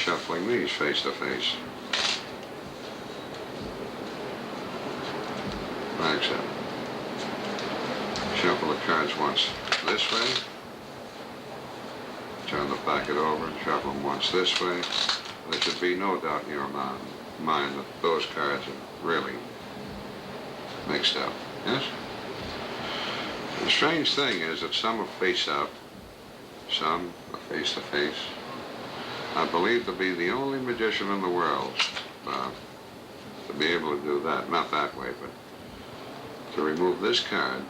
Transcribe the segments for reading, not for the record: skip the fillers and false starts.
shuffling these face to face. Like so. Shuffle the cards once this way. Turn the packet over and shuffle them once this way. There should be no doubt in your mind that those cards are really mixed up. Yes? The strange thing is that some are face up, some are face to face. I believe to be the only magician in the world to be able to do that. Not that way, but to remove this card,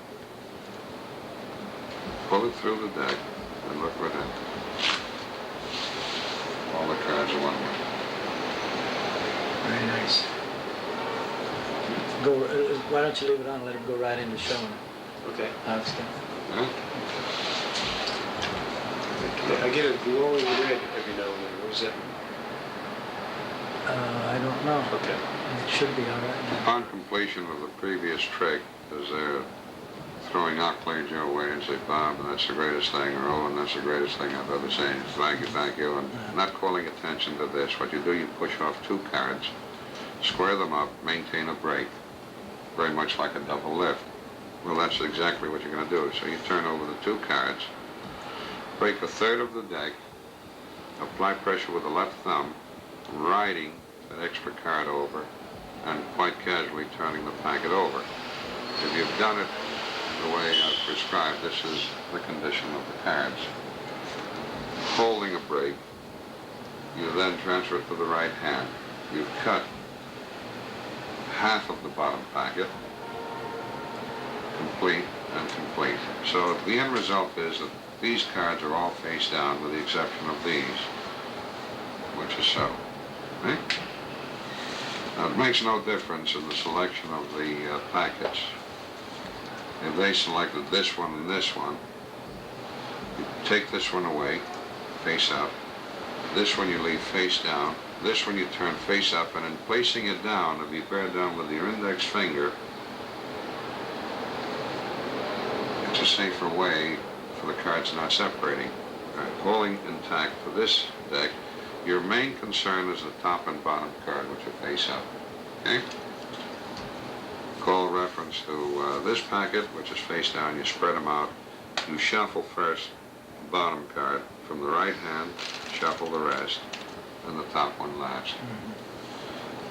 pull it through the deck, and look what happens. All the cards are one way. Very nice. Go. Why don't you leave it on and let him go right into showing it? Okay. How it's done. Huh? I get a glowing red every now and then. What is that? I don't know. Okay. It should be all right. Upon completion of the previous trick, as they're throwing knocklings your way and say, Bob, that's the greatest thing, or oh, and that's the greatest thing I've ever seen. Thank you, and not calling attention to this. What you do, you push off two cards, square them up, maintain a break, very much like a double lift. Well, that's exactly what you're going to do. So you turn over the two cards, break a third of the deck, apply pressure with the left thumb, riding that extra card over, and quite casually turning the packet over. If you've done it the way I've prescribed, this is the condition of the cards. Holding a break, you then transfer it to the right hand. You cut half of the bottom packet, complete and complete. So the end result is that these cards are all face down with the exception of these, which is so. Okay? Now it makes no difference in the selection of the packets. If they selected this one and this one, you take this one away, face up. This one you leave face down. This one you turn face up, and in placing it down, if you bear down with your index finger, it's a safer way for the cards not separating. Right. Holding intact for this deck, your main concern is the top and bottom card, which are face up. Okay? Call reference to this packet, which is face down. You spread them out. You shuffle first the bottom card from the right hand, shuffle the rest, and the top one last.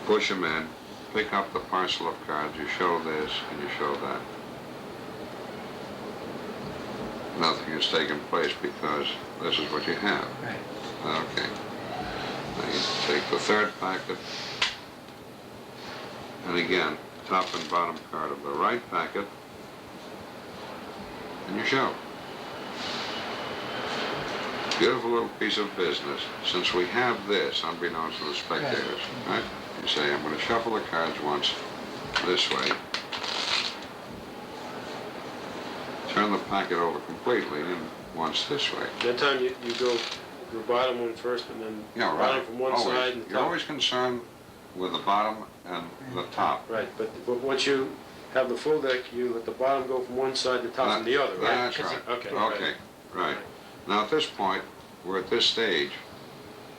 Push them in, pick up the parcel of cards. You show this and you show that. Nothing has taken place because this is what you have. Right. Okay. Now you take the third packet, and again, top and bottom card of the right packet, and you show. Beautiful little piece of business. Since we have this, unbeknownst to the spectators, right? You say, I'm going to shuffle the cards once this way, turn the packet over completely, and once this way. That time you go the bottom one first, and then bottom from one side and the top. You're always concerned with the bottom and the top. Right, but once you have the full deck, you let the bottom go from one side, the top from the other, right? That's right. Okay. Right. Now at this point, we're at this stage.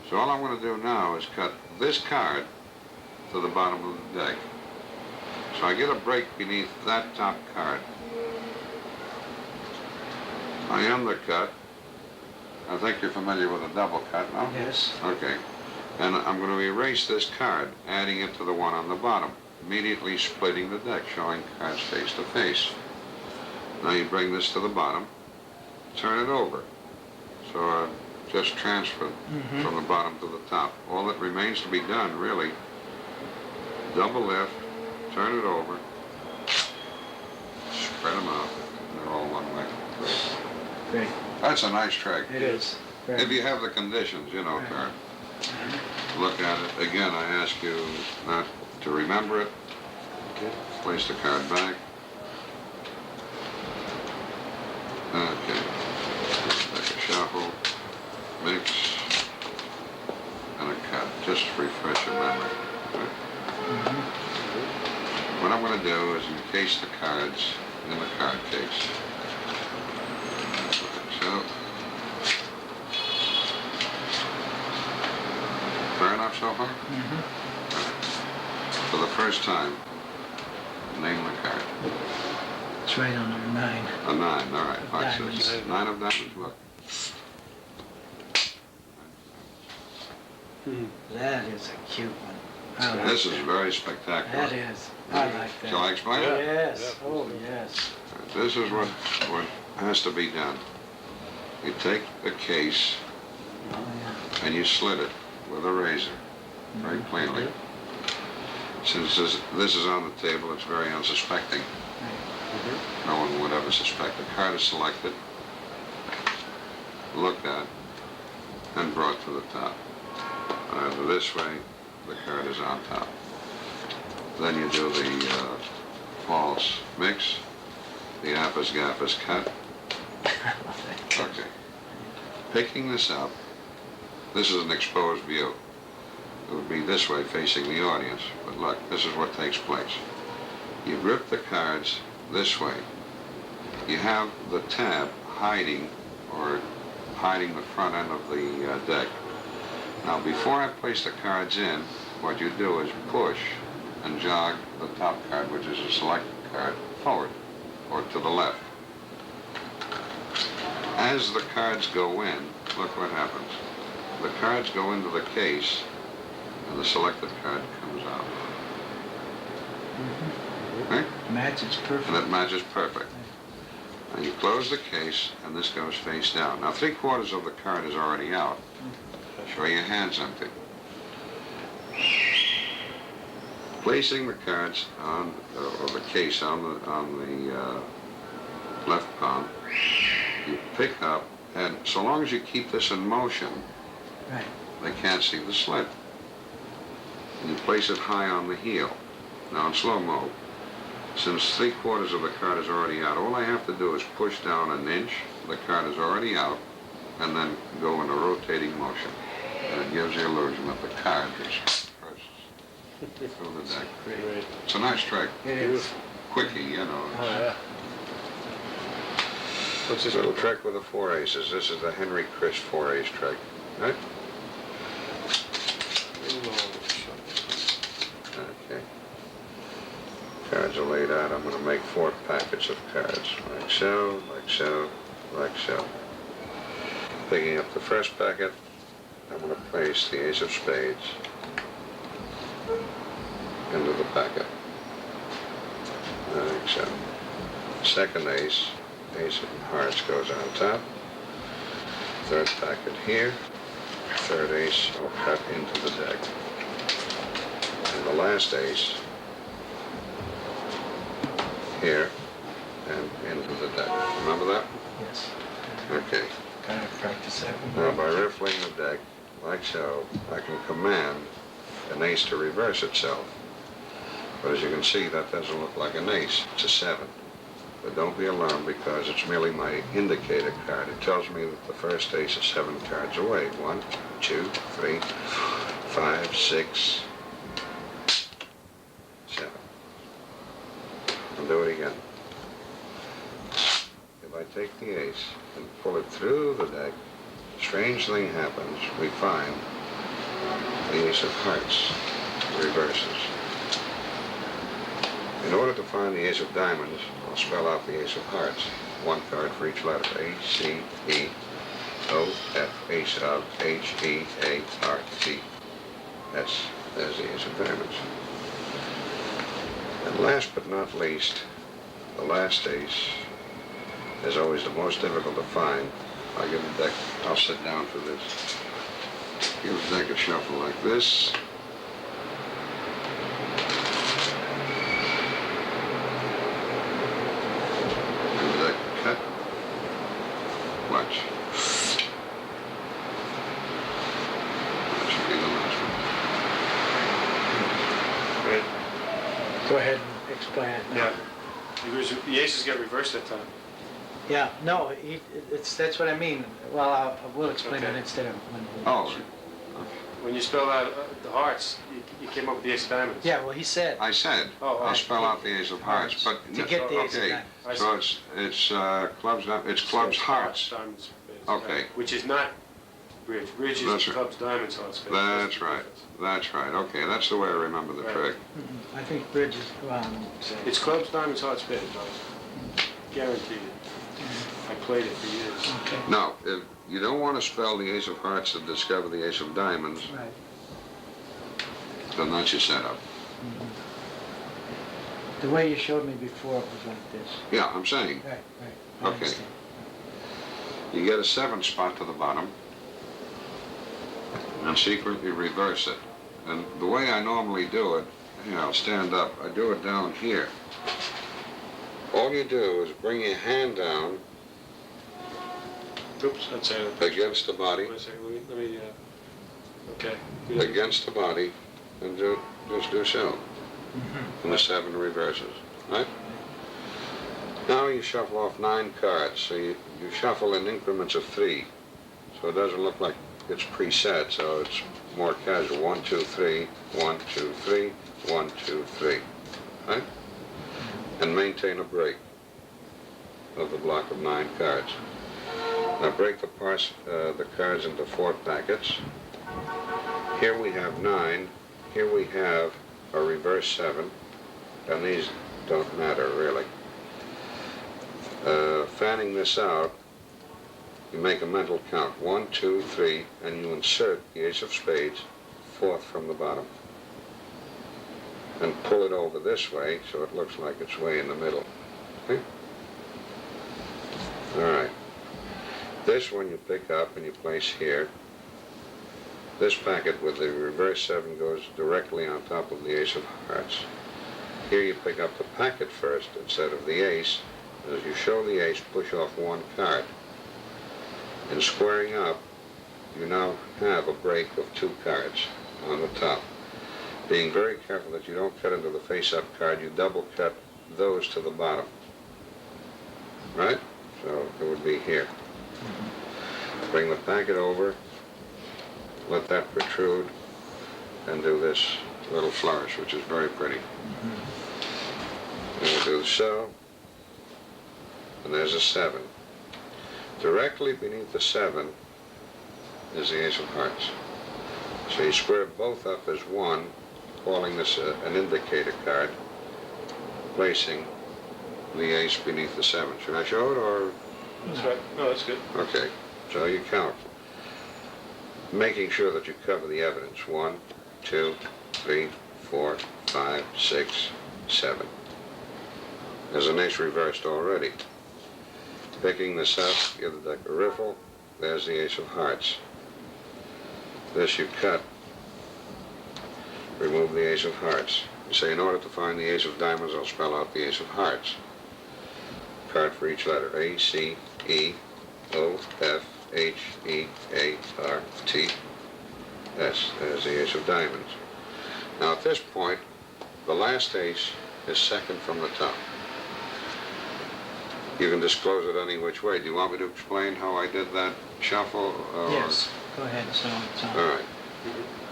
So all I'm going to do now is cut this card to the bottom of the deck. So I get a break beneath that top card. I undercut. I think you're familiar with a double cut, no? Yes. Okay. And I'm going to erase this card, adding it to the one on the bottom, immediately splitting the deck, showing cards face to face. Now you bring this to the bottom, turn it over. So I just transferred from the bottom to the top. All that remains to be done, really, double lift, turn it over, spread them out, and they're all one way. Great. That's a nice trick. It is. Right. If you have the conditions, you know, card. Look at it. Again, I ask you not to remember it. Okay. Place the card back. Okay. Take a shuffle, mix, and a cut. Just refresh your memory. Right? What I'm going to do is encase the cards in the card case. So. enough so far? For the first time, name the card. It's right under 9. A 9, all right. Watch Diamonds. this. 9 of diamonds, look. That is a cute one. I like This is that. very spectacular. That is. I like that. Shall I explain it? Yes. Oh, yes. This is what has to be done. You take a case Oh, yeah. and you slit it with a razor, very plainly. Since this is on the table, it's very unsuspecting. No one would ever suspect. The card is selected, looked at, and brought to the top. Either this way, the card is on top. Then you do the false mix. The apples gap is cut. Okay. Picking this up, this is an exposed view. It would be this way facing the audience, but look, this is what takes place. You grip the cards this way. You have the tab hiding the front end of the deck. Now, before I place the cards in, what you do is push and jog the top card, which is a selected card, forward or to the left. As the cards go in, look what happens. The cards go into the case and the selected card comes out. Okay? Matches perfect. And it matches perfect. And you close the case and this goes face down. Now 3/4 of the card is already out. Show your hands empty. Placing the cards on, or the case on the left palm, you pick up, and so long as you keep this in motion, Right. they can't see the slit. And you place it high on the heel. Now in slow mo, since 3/4 of the card is already out, all I have to do is push down an inch, the card is already out, and then go in a rotating motion. And it gives the illusion that the card is first through the deck. Great. It's a nice trick. It is. Quickie, you know. Oh, yeah. What's this Little trick with the 4 aces. This is the Henry Chris 4-ace trick. Right? Okay. Cards are laid out. I'm going to make 4 packets of cards. Like so, like so, like so. Picking up the first packet, I'm going to place the ace of spades into the packet. Like so. Second ace, ace of hearts goes on top. Third packet here. Third ace will cut into the deck. And the last ace here and into the deck. Remember that? Yes. Okay. Kind of practice that Now one. by riffling the deck, like so, I can command an ace to reverse itself. But as you can see, that doesn't look like an ace. It's a 7. But don't be alarmed because it's merely my indicator card. It tells me that the first ace is 7 cards away. 1, 2, 3, 5, 6, 7. I'll do it again. If I take the ace and pull it through the deck, strange thing happens. We find the ace of hearts reverses. In order to find the ace of diamonds, I'll spell out the ace of hearts. 1 card for each letter. A, C, E, O, F, ace of, H, E, A, R, T, S. There's the ace of diamonds. And last but not least, the last ace is always the most difficult to find. I'll give the deck, I'll sit down for this. Give the deck a shuffle like this. Cut. Watch. That should be the last one. Right. Go ahead and explain it. Yeah. The aces get reversed that time. Yeah, no, that's what I mean. Well, I will explain it Okay. instead of when. Oh, When you spelled out the hearts, you came up with the ace of diamonds. Yeah, well, he said. I said, Oh, I'll spell out the ace of hearts, but... To get the ace of okay, diamonds. so it's clubs, it's clubs, hearts. Diamonds. Okay. Which is not bridge. Bridge is That's right. clubs, diamonds, hearts, spades. That's right. That's right. Okay, that's the way I remember the Right. trick. I think bridge is, It's clubs, diamonds, hearts, spades, guaranteed. I played it for years. okay. No, if you don't want to spell the ace of hearts to discover the ace of diamonds, Right. then that's your setup. The way you showed me before, it was like this. Yeah, I'm saying, Right, right. I Okay. understand. you get a 7 spot to the bottom, and secretly reverse it. And the way I normally do it, I'll stand up, I do it down here. All you do is bring your hand down Oops, that's it. against the body, Wait a second, let me, okay. against the body, and just do so. And the 7 reverses, right? Now you shuffle off 9 cards, so you shuffle in increments of 3. So it doesn't look like it's preset, so it's more casual. 1, 2, 3, 1, 2, 3, 1, 2, 3, right? And maintain a break of the block of 9 cards. Now break the cards into 4 packets. Here we have 9, here we have a reverse 7, and these don't matter really. Fanning this out, you make a mental count, 1, 2, 3, and you insert the ace of spades, 4th from the bottom. And pull it over this way so it looks like it's way in the middle. Okay? All right. This one you pick up and you place here. This packet with the reverse 7 goes directly on top of the ace of hearts. Here you pick up the packet first instead of the ace. As you show the ace, push off 1 card. In squaring up, you now have a break of 2 cards on the top. Being very careful that you don't cut into the face-up card, you double cut those to the bottom. Right? So it would be here. Bring the packet over, let that protrude, and do this little flourish, which is very pretty. And we'll do so, and there's a 7. Directly beneath the 7 is the ace of hearts. So you square both up as 1, calling this an indicator card, placing the ace beneath the 7. Should I show it, or? That's right. No, that's good. Okay, so you count, making sure that you cover the evidence. 1, 2, 3, 4, 5, 6, 7. There's an ace reversed already. Picking this up, give the deck a riffle. There's the ace of hearts. This you cut. Remove the ace of hearts. You say, in order to find the ace of diamonds, I'll spell out the ace of hearts. Card for each letter. A, C, E, O, F, H, E, A, R, T, S. There's the ace of diamonds. Now at this point, the last ace is second from the top. You can disclose it any which way. Do you want me to explain how I did that shuffle? Yes, go ahead, so it's on. All right.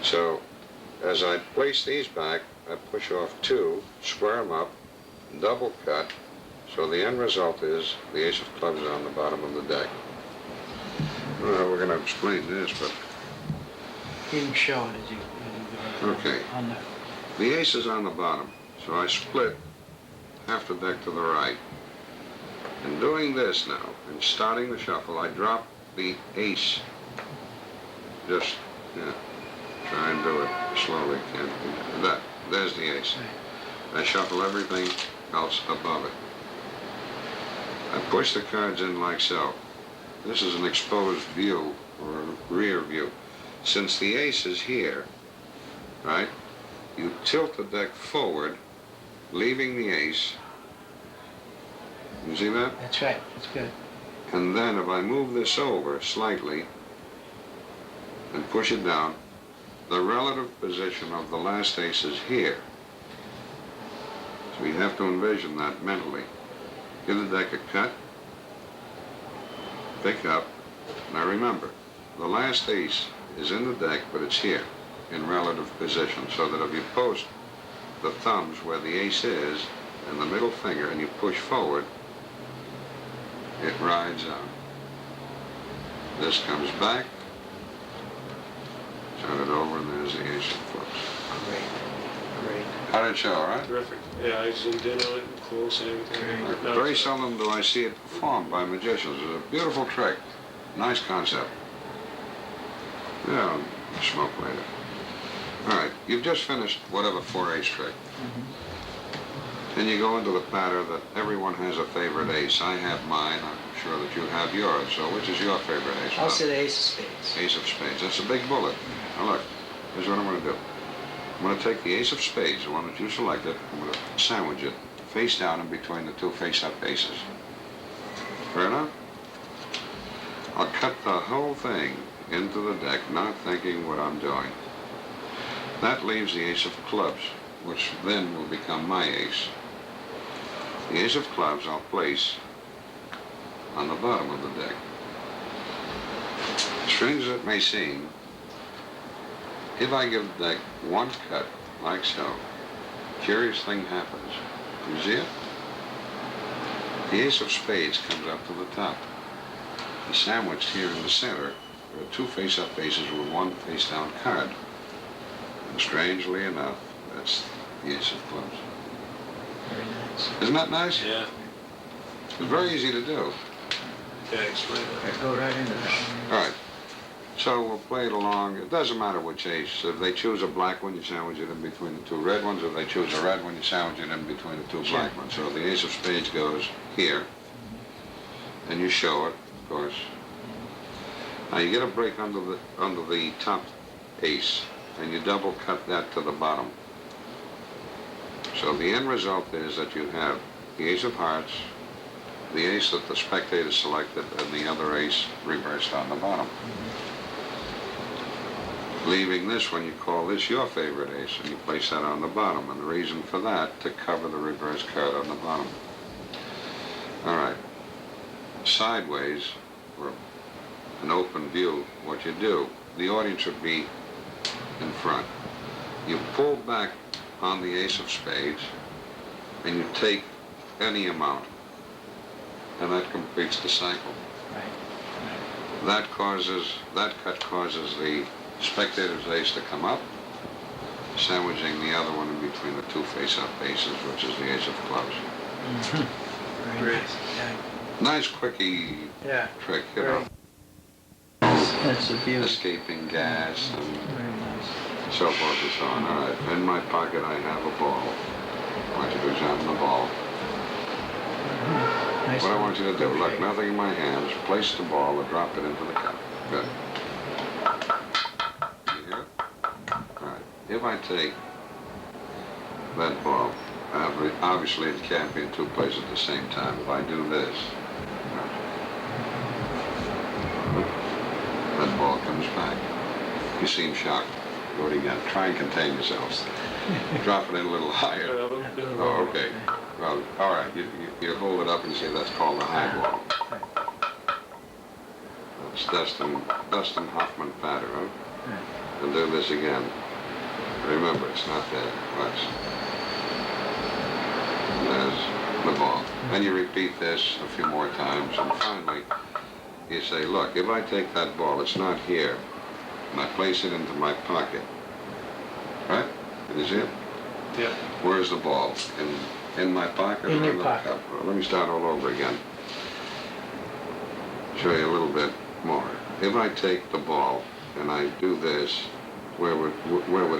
So, as I place these back, I push off 2, square them up, double cut, so the end result is the ace of clubs is on the bottom of the deck. I don't know how we're going to explain this, but You can show it as you go. Okay. On the ace is on the bottom, so I split half the deck to the right. In doing this now, and starting the shuffle, I drop the ace. Just, try and do it slowly. There's the ace. I shuffle everything else above it. I push the cards in like so. This is an exposed view, or a rear view. Since the ace is here, right, you tilt the deck forward, leaving the ace. You see that? That's right, that's good. And then if I move this over slightly and push it down, the relative position of the last ace is here. So you have to envision that mentally. Give the deck a cut, pick up. Now remember, the last ace is in the deck, but it's here in relative position, so that if you post the thumbs where the ace is and the middle finger and you push forward, it rides out. This comes back, How did it show, all right? Terrific. Yeah, I zoomed in on it and close and everything. No, Very it's, seldom do I see it performed by magicians. It's a beautiful trick. Nice concept. Yeah, I'll smoke later. All right, you've just finished whatever 4-ace trick. And you go into the pattern that everyone has a favorite ace. I have mine. I'm sure that you have yours. So which is your favorite ace? I'll say the ace of spades. Ace of spades. That's a big bullet. Now look, here's what I'm going to do. I'm going to take the ace of spades, the one that you selected. I'm going to sandwich it face down in between the two face-up aces. Fair enough? I'll cut the whole thing into the deck, not thinking what I'm doing. That leaves the ace of clubs, which then will become my ace. The ace of clubs I'll place on the bottom of the deck. Strange as it may seem, if I give the deck one cut, like so, curious thing happens. You see it? The ace of spades comes up to the top. The sandwich here in the center, there are two face-up aces with one face-down card. And strangely enough, that's the ace of clubs. Very nice. Isn't that nice? yeah. It's very easy to do. Yeah, explain that. Go right into that. All right. So we'll play it along. It doesn't matter which ace. If they choose a black one, you sandwich it in between the two red ones. If they choose a red one, you sandwich it in between the two black ones. So the ace of spades goes here, and you show it, of course. Now you get a break under the top ace, and you double cut that to the bottom. So the end result is that you have the ace of hearts, the ace that the spectator selected, and the other ace reversed on the bottom. Leaving this one, you call this your favorite ace, and you place that on the bottom. And the reason for that, to cover the reverse card on the bottom. All right. Sideways, or an open view, what you do, the audience would be in front. You pull back on the ace of spades, and you take any amount, and that completes the cycle. Right. That cut causes the spectator's ace to come up, sandwiching the other one in between the two face-up aces, which is the ace of clubs. Very Great. nice. Yeah. Nice, quickie Yeah. trick, you know. That's a beauty. Escaping gas and Very nice. so forth and so on. All right, in my pocket I have a ball. I want you to examine the ball. Nice. What I want you to do, look, nothing in my hands, place the ball and drop it into the cup. Good. You hear it? All right. If I take that ball, obviously it can't be in two places at the same time. If I do this, that ball comes back. You seem shocked. Do it again. Try and contain yourselves. Drop it in a little higher. Oh, okay. Well, all right. You hold it up and say that's called a high ball. That's Dustin Hoffman pattern, huh? And do this again. Remember, it's not there. Watch. And there's the ball. Then you repeat this a few more times, and finally you say, look, if I take that ball, it's not here, and I place it into my pocket, right? Can you see it? Yeah. Where's the ball? In my pocket? In or your the pocket. cup? Well, let me start all over again. Show you a little bit more. If I take the ball and I do this, where would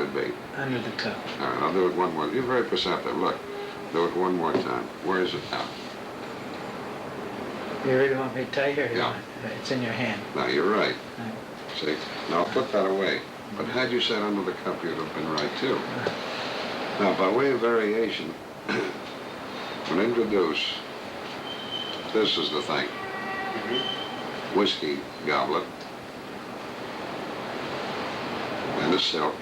it be? Under the cup. All right, I'll do it one more. You're very perceptive. Look, do it one more time. Where is it now? You really want me to tell you? Or you Yeah. want- It's in your hand. Now you're right. Right. See? Now I'll put that away. But had you said under the cup, you'd have been right too. Now, by way of variation, when introduce, this is the thing. Whiskey goblet and a silk,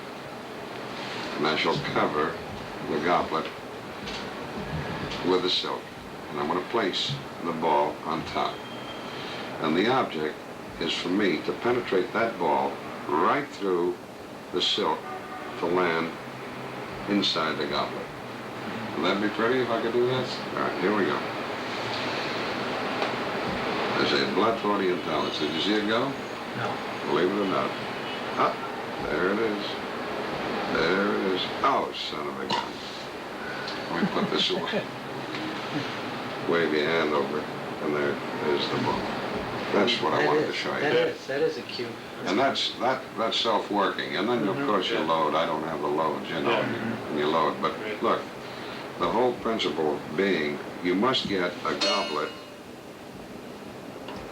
and I shall cover the goblet with the silk, and I'm going to place the ball on top, and the object is for me to penetrate that ball right through the silk to land inside the goblet. Would that be pretty if I could do this? All right, here we go. There's a blood for the intelligence. Did you see it go? No. Believe it or not. Ah, there it is. There it is. Oh, son of a gun. Let me put this away. Wave your hand over, and there's the ball. That's what I wanted to show you. That is a cue. And that's self-working. And then, of course, you load. I don't have the loads, you know, and you load. But look, the whole principle being, you must get a goblet,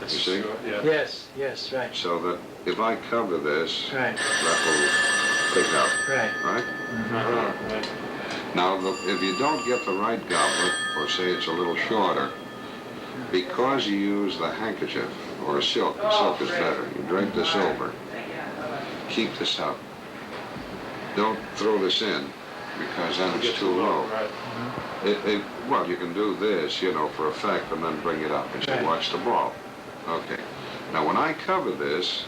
you see? Yeah. Yes, right. So that if I cover this, Right. that will pick up, Right. right? Right. Now, if you don't get the right goblet, or say it's a little shorter, because you use the handkerchief or a silk is better. You drape this over. Keep this up. Don't throw this in, because then it's too low. Right. Well, you can do this, you know, for effect, and then bring it up and say, Right. watch the ball. Okay. Now, when I cover this,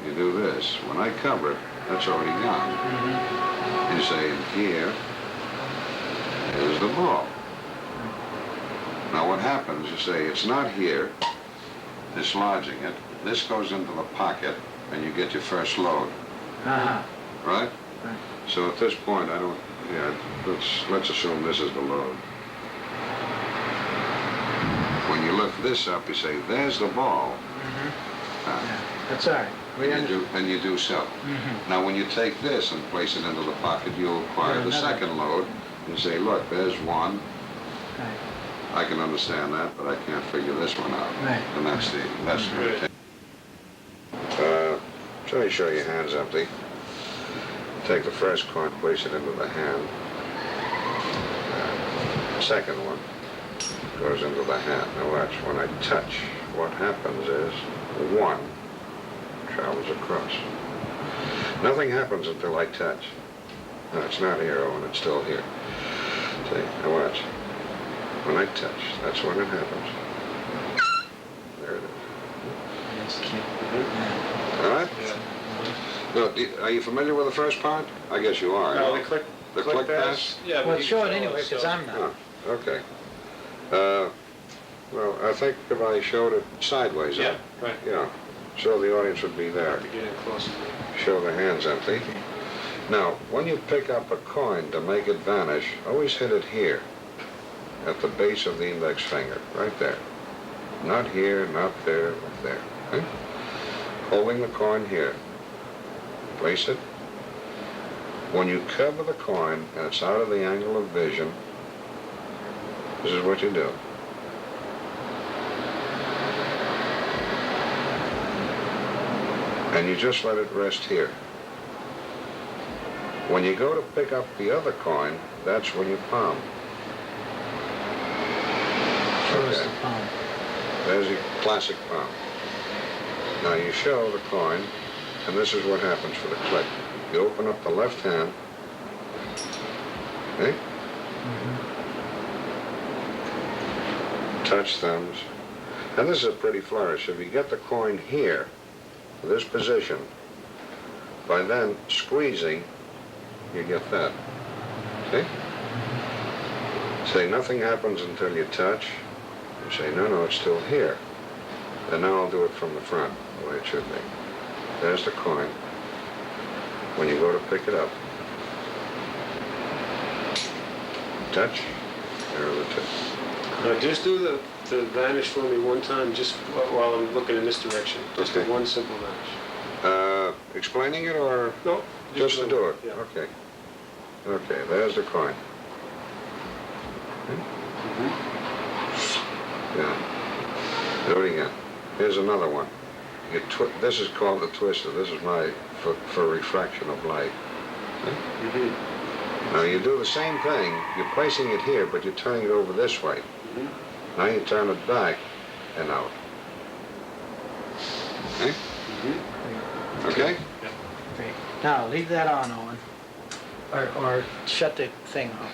you do this. When I cover it, that's already gone. You say, here is the ball. Now, what happens, you say, it's not here, dislodging it. This goes into the pocket, and you get your first load. Uh-huh. Right? Right. So at this point, let's assume this is the load. When you lift this up, you say, there's the ball. Yeah, that's all right. We understand. And you do so. Now, when you take this and place it into the pocket, you'll acquire the second load. You say, look, there's one. Right. I can understand that, but I can't figure this one out. Right. And that's the routine. So you show your hands empty. Take the first coin, place it into the hand. Second one goes into the hand. Now watch, when I touch, what happens is one travels across. Nothing happens until I touch. No, it's not here, Owen, it's still here. See, now watch. When I touch, that's when it happens. There it is. That's cute. All right? Yeah. Now, are you familiar with the first part? I guess you are. No, no? the click pass? Yeah. but Well, you show can it tell anyway, us, because so- I'm not. Oh, okay. Well, I think if I showed it sideways, Yeah, right. yeah, so the audience would be there. Have to get in closer. Show the hands empty. Now, when you pick up a coin to make it vanish, always hit it here, at the base of the index finger, right there. Not here, not there, but there. Okay? Holding the coin here. Place it. When you cover the coin and it's out of the angle of vision, this is what you do. And you just let it rest here. When you go to pick up the other coin, that's when you palm. Show us Okay. the palm. There's your classic palm. Now you show the coin, and this is what happens for the click. You open up the left hand, okay? Touch thumbs. And this is a pretty flourish. If you get the coin here, this position, by then squeezing, you get that. See? Say nothing happens until you touch. You say, no, it's still here. And now I'll do it from the front, the way it should be. There's the coin. When you go to pick it up, touch, there are the two. Now, just do the vanish for me one time, just while I'm looking in this direction. Just Okay. one simple vanish. Explaining it or No, just to do it? Yeah. Okay. Okay, there's the coin. Yeah. Do it again. Here's another one. This is called the twister. This is for refraction of light. Okay? Now you do the same thing. You're placing it here, but you're turning it over this way. Now you turn it back and out. Okay? Okay? Great. Now, leave that on, Owen. Or shut the thing off.